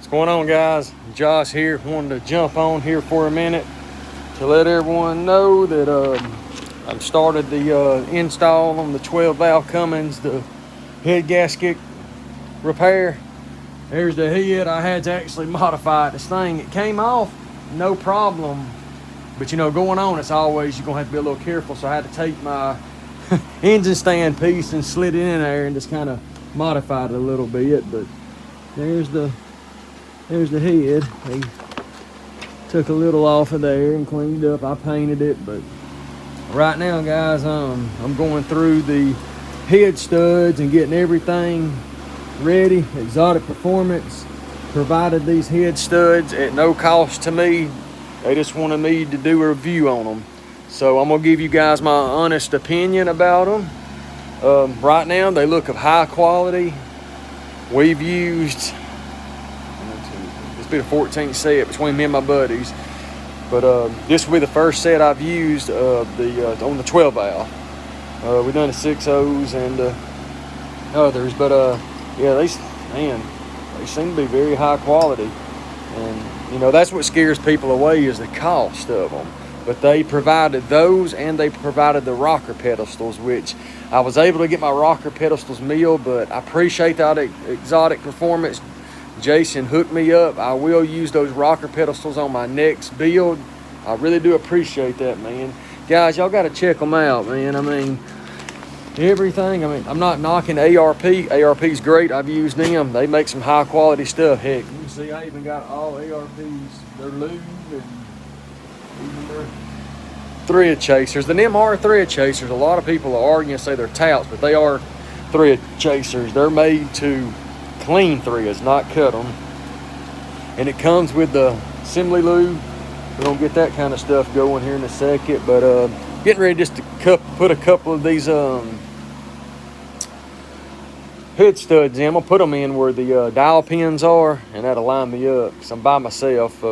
What's going on, guys? Josh here. Wanted to jump on here for a minute to let everyone know that I've started the install on the 12 valve Cummins, the head gasket repair. There's the head. I had to actually modify this thing. It came off no problem, but you know, going on, it's always, you're gonna have to be a little careful. So I had to take my engine stand piece and slid it in there and just kind of modified it a little bit. But there's the head. They took a little off of there and cleaned up. I painted it, but right now, guys, I'm going through the head studs and getting everything ready. Xotic Performance provided these head studs at no cost to me. They just wanted me to do a review on them. So I'm gonna give you guys my honest opinion about them. Right now, they look of high quality. We've used, it's been a 14 set between me and my buddies, but this will be the first set I've used on the 12 valve. We've done the 6.0s and others, but yeah, they seem to be very high quality, and you know, that's what scares people away, is the cost of them. But they provided those, and they provided the rocker pedestals, which I was able to get my rocker pedestals milled, but I appreciate that Xotic Performance. Jason hooked me up. I will use those rocker pedestals on my next build. I really do appreciate that, man. Guys, y'all got to check them out, man. I mean, everything. I mean, I'm not knocking ARP. ARP's great. I've used them. They make some high quality stuff. Heck, you can see I even got all ARPs. They're lube and even their thread chasers. And them are thread chasers. A lot of people are arguing and say they're touts, but they are thread chasers. They're made to clean threads, not cut them. And it comes with the assembly lube. We're gonna get that kind of stuff going here in a second, but getting ready just to put a couple of these head studs in. I'm gonna put them in where the dial pins are, and that'll line me up, because I'm by myself.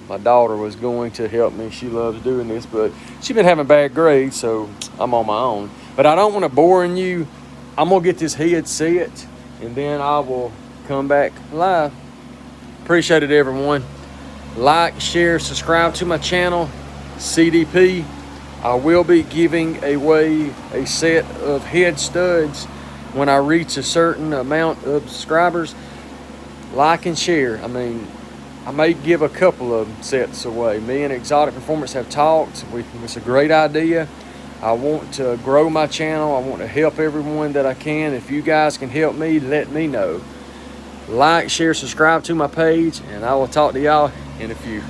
My daughter was going to help me. She loves doing this, but she's been having bad grades, so I'm on my own. But I don't want to bore you. I'm gonna get this head set, and then I will come back live. Appreciate it, everyone. Like, share, subscribe to my channel, CDP. I will be giving away a set of head studs when I reach a certain amount of subscribers. Like and share. I mean, I may give a couple of sets away. Me and Xotic Performance have talked. It's a great idea. I want to grow my channel. I want to help everyone that I can. If you guys can help me, let me know. Like, share, subscribe to my page, and I will talk to y'all in a few.